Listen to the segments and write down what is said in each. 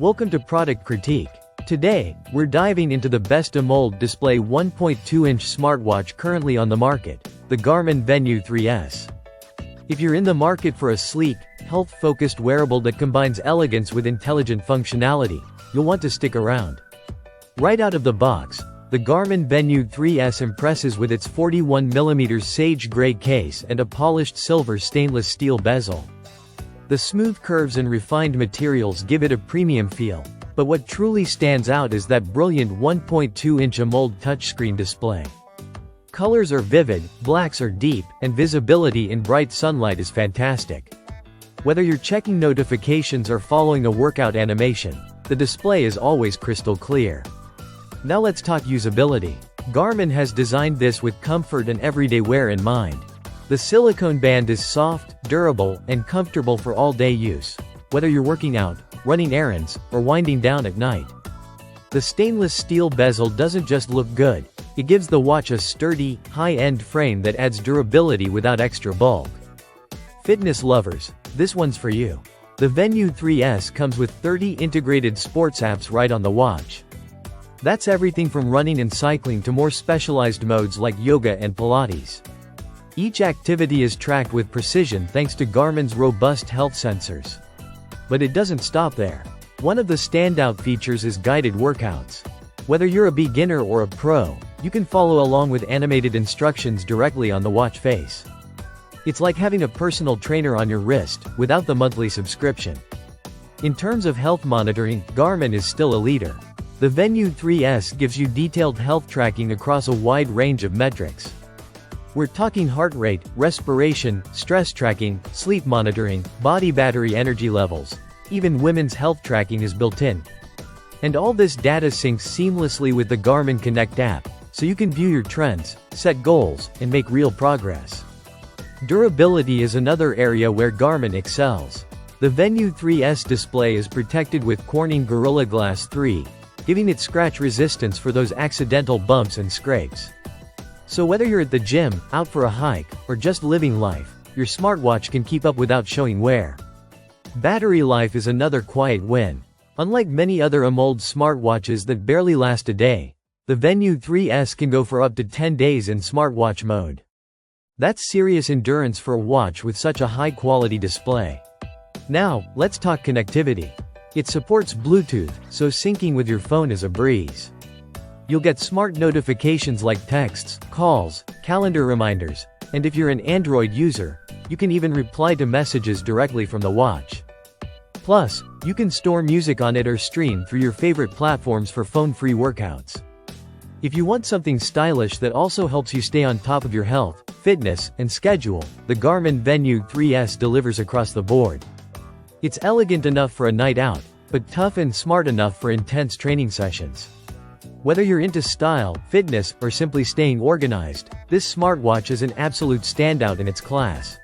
Welcome to Product Critique. Today, we're diving into the best Amoled Display 1.2-inch smartwatch currently on the market, the Garmin Venu 3S. If you're in the market for a sleek, health-focused wearable that combines elegance with intelligent functionality, you'll want to stick around. Right out of the box, the Garmin Venu 3S impresses with its 41mm sage gray case and a polished silver stainless steel bezel. The smooth curves and refined materials give it a premium feel, but what truly stands out is that brilliant 1.2-inch AMOLED touchscreen display. Colors are vivid, blacks are deep, and visibility in bright sunlight is fantastic. Whether you're checking notifications or following a workout animation, the display is always crystal clear. Now let's talk usability. Garmin has designed this with comfort and everyday wear in mind. The silicone band is soft, durable, and comfortable for all-day use, whether you're working out, running errands, or winding down at night. The stainless steel bezel doesn't just look good, it gives the watch a sturdy, high-end frame that adds durability without extra bulk. Fitness lovers, this one's for you. The Venu 3S comes with 30 integrated sports apps right on the watch. That's everything from running and cycling to more specialized modes like yoga and Pilates. Each activity is tracked with precision thanks to Garmin's robust health sensors. But it doesn't stop there. One of the standout features is guided workouts. Whether you're a beginner or a pro, you can follow along with animated instructions directly on the watch face. It's like having a personal trainer on your wrist, without the monthly subscription. In terms of health monitoring, Garmin is still a leader. The Venu 3S gives you detailed health tracking across a wide range of metrics. We're talking heart rate, respiration, stress tracking, sleep monitoring, body battery energy levels. Even women's health tracking is built in. And all this data syncs seamlessly with the Garmin Connect app, so you can view your trends, set goals, and make real progress. Durability is another area where Garmin excels. The Venu 3S display is protected with Corning Gorilla Glass 3, giving it scratch resistance for those accidental bumps and scrapes. So whether you're at the gym, out for a hike, or just living life, your smartwatch can keep up without showing wear. Battery life is another quiet win. Unlike many other AMOLED smartwatches that barely last a day, the Venu 3S can go for up to 10 days in smartwatch mode. That's serious endurance for a watch with such a high-quality display. Now, let's talk connectivity. It supports Bluetooth, so syncing with your phone is a breeze. You'll get smart notifications like texts, calls, calendar reminders, and if you're an Android user, you can even reply to messages directly from the watch. Plus, you can store music on it or stream through your favorite platforms for phone-free workouts. If you want something stylish that also helps you stay on top of your health, fitness, and schedule, the Garmin Venu 3S delivers across the board. It's elegant enough for a night out, but tough and smart enough for intense training sessions. Whether you're into style, fitness, or simply staying organized, this smartwatch is an absolute standout in its class.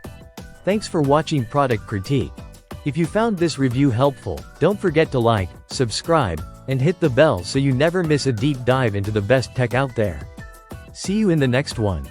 Thanks for watching Product Critique. If you found this review helpful, don't forget to like, subscribe, and hit the bell so you never miss a deep dive into the best tech out there. See you in the next one.